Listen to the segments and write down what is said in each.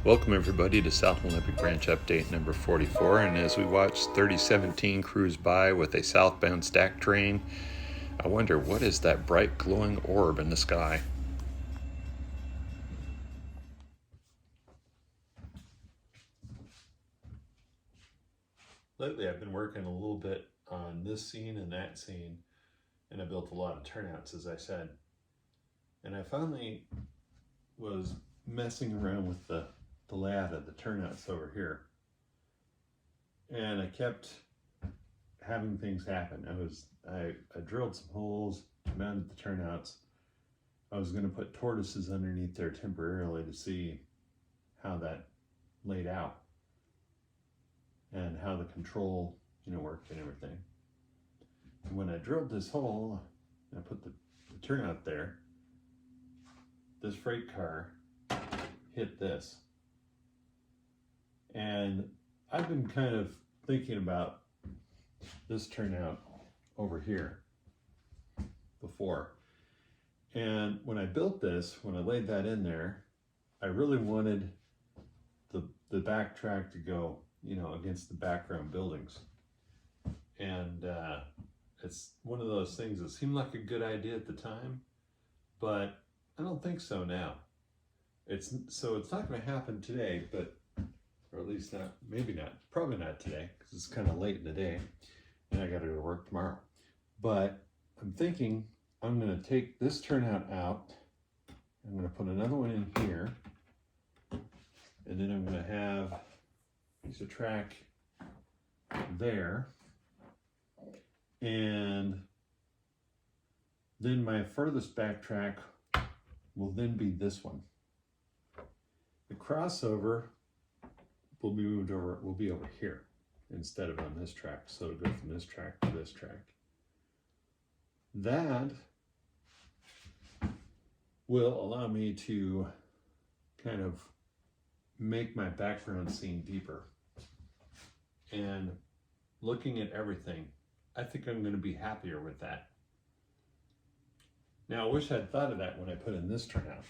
Welcome everybody to South Olympic Branch Update number 44, and as we watch 3017 cruise by with a southbound stack train, I wonder what is that bright glowing orb in the sky? Lately I've been working a little bit on this scene and that scene, and I built a lot of turnouts, as I said. And I finally was messing around with the layout of the turnouts over here, and I kept having things happen. I drilled some holes, mounted the turnouts. I was going to put tortoises underneath there temporarily to see how that laid out and how the control worked and everything. And when I drilled this hole and I put the turnout there, this freight car hit this. And I've been kind of thinking about this turnout over here before. And when I built this, when I laid that in there, I really wanted the back track to go, against the background buildings. And it's one of those things that seemed like a good idea at the time, but I don't think so now. It's not going to happen today, or at least not, maybe not, probably not today, because it's kind of late in the day and I got to go to work tomorrow. But I'm thinking I'm going to take this turnout out. I'm going to put another one in here, and then I'm going to have a piece of track there, and then my furthest back track will then be this one. The crossover will be moved over, will be over here instead of on this track. So it'll go from this track to this track. That will allow me to kind of make my background scene deeper. And looking at everything, I think I'm going to be happier with that. Now, I wish I'd thought of that when I put in this turnout,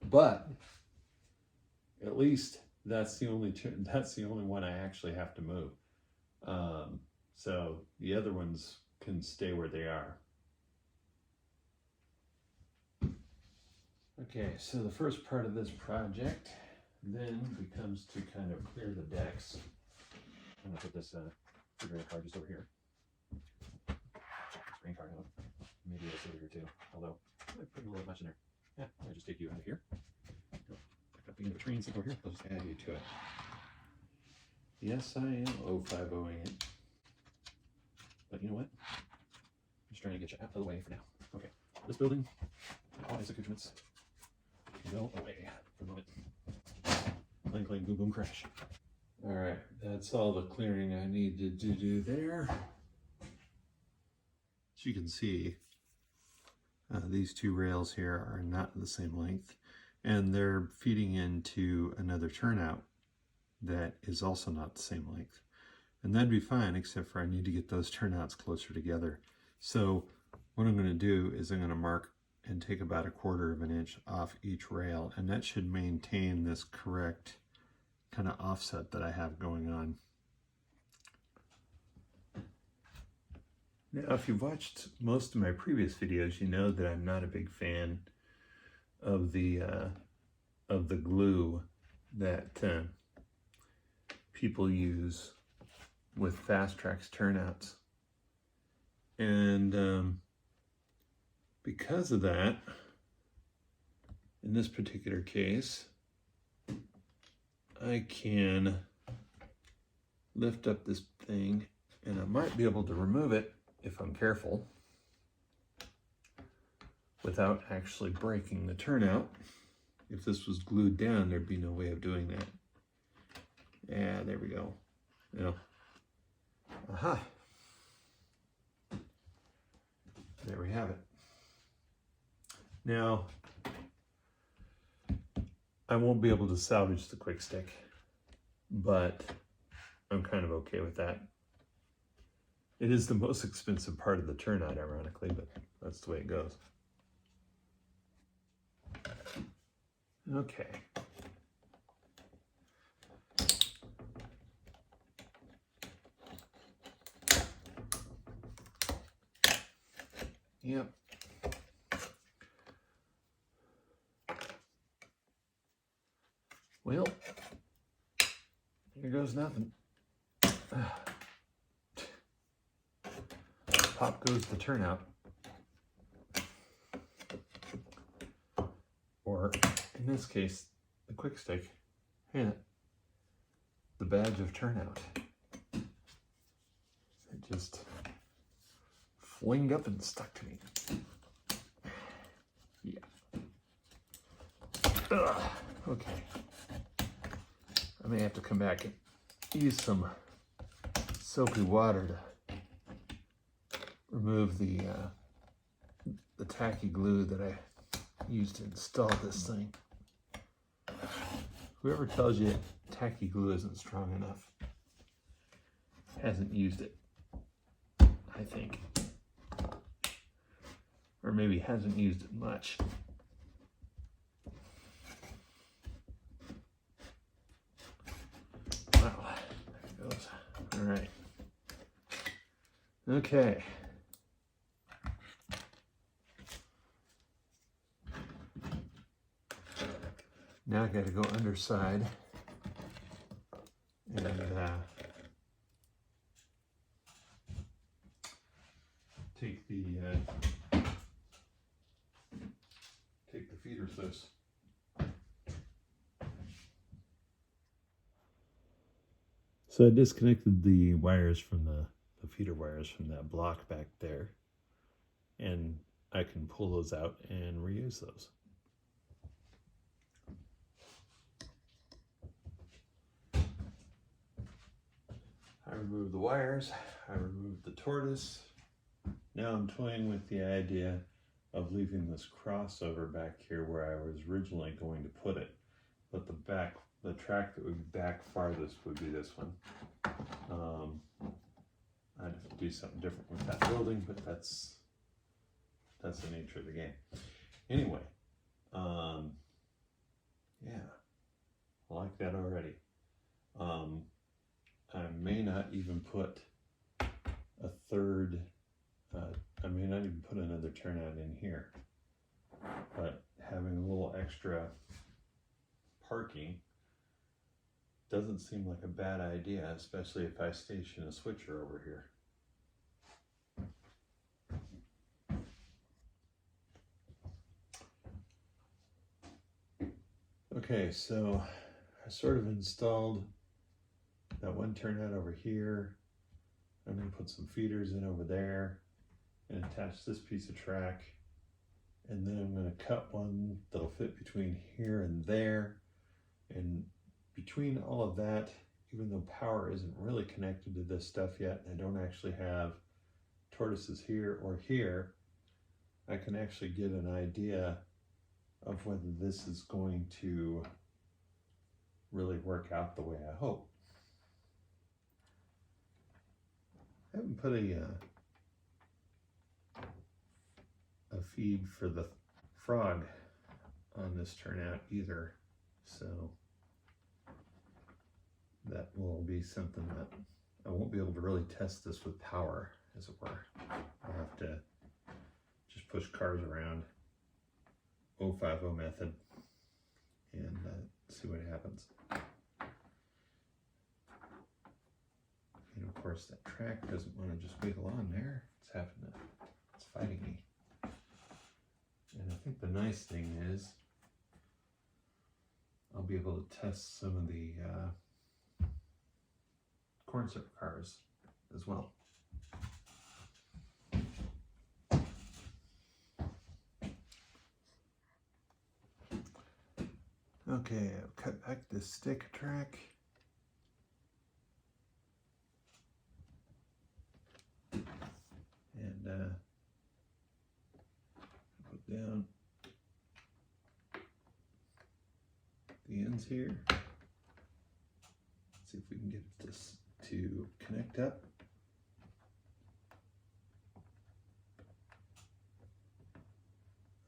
but at least that's the only one I actually have to move. So the other ones can stay where they are. Okay, so the first part of this project then becomes to kind of clear the decks. I'm gonna put this refrigerator car just over here. Screen car, maybe this over here too. Although I put a little bit much in there. Yeah, I'll just take you out of here. Up the train sit over here. I'll just add you to it. Yes, I am 050ing it. But you know what? I'm just trying to get you out of the way for now. Okay, this building, all its accoutrements, go away for a moment. Clang, clang, boom, boom, crash. All right, that's all the clearing I needed to do there. As you can see, these two rails here are not the same length, and they're feeding into another turnout that is also not the same length. And that'd be fine, except for I need to get those turnouts closer together. So what I'm going to do is I'm going to mark and take about 1/4 of an inch off each rail, and that should maintain this correct kind of offset that I have going on. Now, if you've watched most of my previous videos, you know that I'm not a big fan of the glue that people use with Fast Track's turnouts. And because of that, in this particular case, I can lift up this thing, and I might be able to remove it if I'm careful without actually breaking the turnout. If this was glued down, there'd be no way of doing that. Yeah, there we go. Aha. There we have it. Now, I won't be able to salvage the quick stick, but I'm kind of okay with that. It is the most expensive part of the turnout, ironically, but that's the way it goes. Okay. Yep. Well, here goes nothing. Pop goes the turnout. Or, in this case, the quick stick. And the badge of turnout. It just flinged up and stuck to me. Yeah. Ugh. Okay. I may have to come back and use some soapy water to remove the tacky glue that I used to install this thing. Whoever tells you tacky glue isn't strong enough hasn't used it, I think. Or maybe hasn't used it much. Wow, there it goes. All right. Okay. Now I got to go underside and take the feeders loose. So I disconnected the wires from the feeder wires from that block back there, and I can pull those out and reuse those. I removed the wires, I removed the tortoise. Now I'm toying with the idea of leaving this crossover back here where I was originally going to put it. But the track that would be back farthest would be this one. I'd have to do something different with that building, but that's the nature of the game. Anyway, yeah, I like that already. I may not even put a third, I may not even put another turnout in here, but having a little extra parking doesn't seem like a bad idea, especially if I station a switcher over here. Okay, so I sort of installed that one turnout over here. I'm going to put some feeders in over there and attach this piece of track. And then I'm going to cut one that'll fit between here and there. And between all of that, even though power isn't really connected to this stuff yet, I don't actually have tortoises here or here, I can actually get an idea of whether this is going to really work out the way I hope. I haven't put a feed for the frog on this turnout either, so that will be something that I won't be able to really test this with power, as it were. I'll have to just push cars around 050 method and see what happens. And of course that track doesn't want to just wiggle on there. It's fighting me. And I think the nice thing is I'll be able to test some of the corn syrup cars as well. Okay, I'll cut back this stick track. And put down the ends here. See if we can get this to connect up.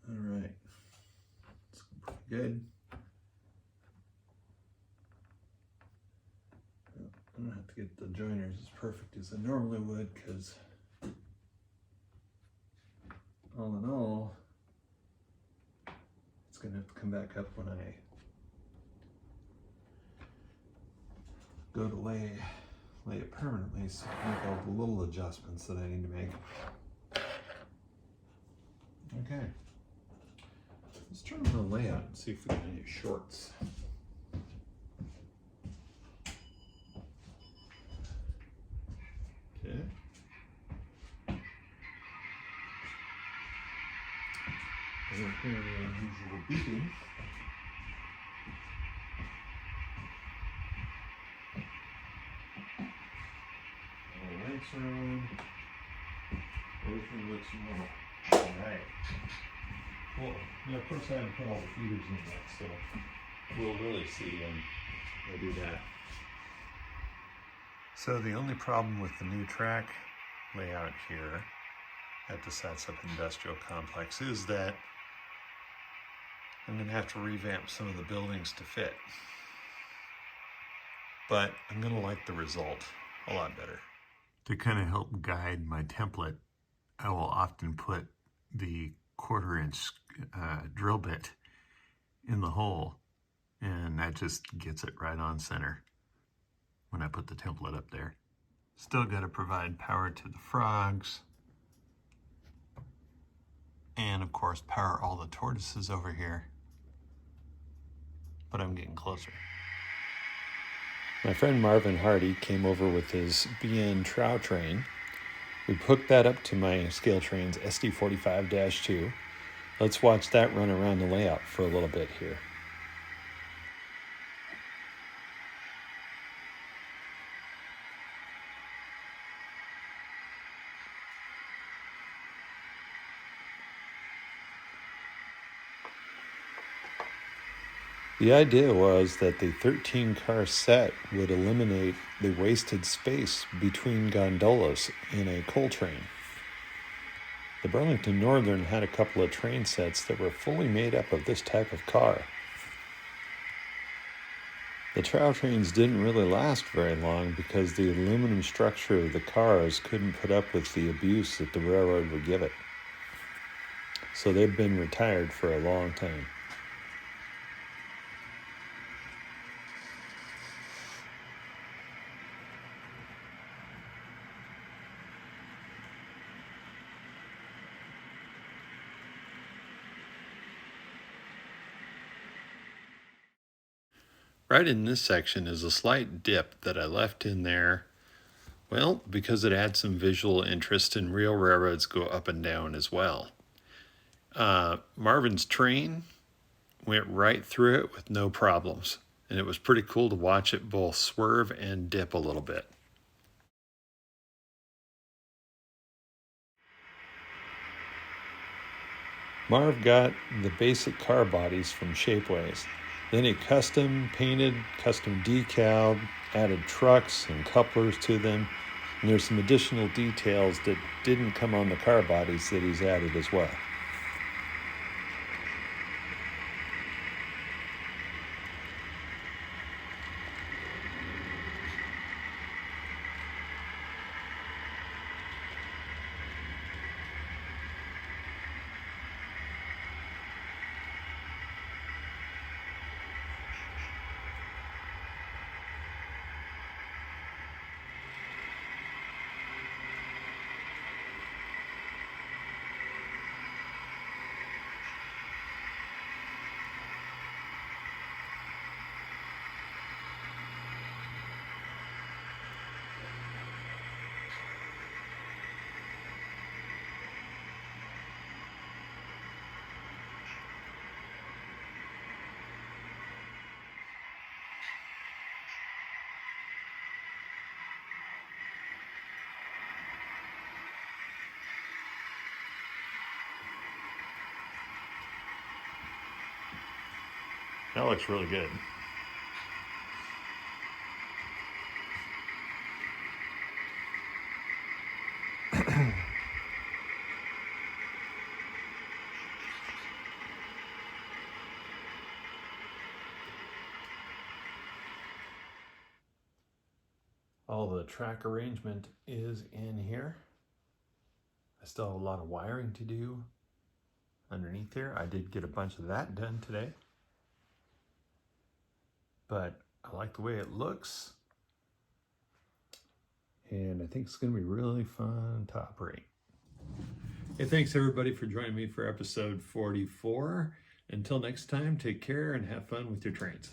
All right, it's pretty good. I don't have to get the joiners as perfect as I normally would because all in all, it's going to have to come back up when I go to lay it permanently, so I make all the little adjustments that I need to make. Okay, let's turn on the layout and see if we get any shorts. Okay. I don't hear any unusual beeping. All the lights are on. Everything looks normal. Alright. Well, now of course I haven't put all the feeders in yet, so we'll really see when I do that. So the only problem with the new track layout here at the Satsop Industrial Complex is that I'm going to have to revamp some of the buildings to fit. But I'm going to like the result a lot better. To kind of help guide my template, I will often put the 1/4 inch drill bit in the hole, and that just gets it right on center when I put the template up there. Still got to provide power to the frogs, and of course power all the tortoises over here, but I'm getting closer. My friend Marvin Hardy came over with his BNB Trout train. We hooked that up to my scale train's SD45-2. Let's watch that run around the layout for a little bit here. The idea was that the 13-car set would eliminate the wasted space between gondolas in a coal train. The Burlington Northern had a couple of train sets that were fully made up of this type of car. The Trough trains didn't really last very long because the aluminum structure of the cars couldn't put up with the abuse that the railroad would give it. So they've been retired for a long time. Right in this section is a slight dip that I left in there, well, because it adds some visual interest, and real railroads go up and down as well. Marvin's train went right through it with no problems, and it was pretty cool to watch it both swerve and dip a little bit. Marv got the basic car bodies from Shapeways. Then he custom painted, custom decaled, added trucks and couplers to them. And there's some additional details that didn't come on the car bodies that he's added as well. That looks really good. All the track arrangement is in here. I still have a lot of wiring to do, underneath here. I did get a bunch of that done today, but I like the way it looks, and I think it's going to be really fun to operate. Hey, thanks everybody for joining me for episode 44. Until next time, take care and have fun with your trains.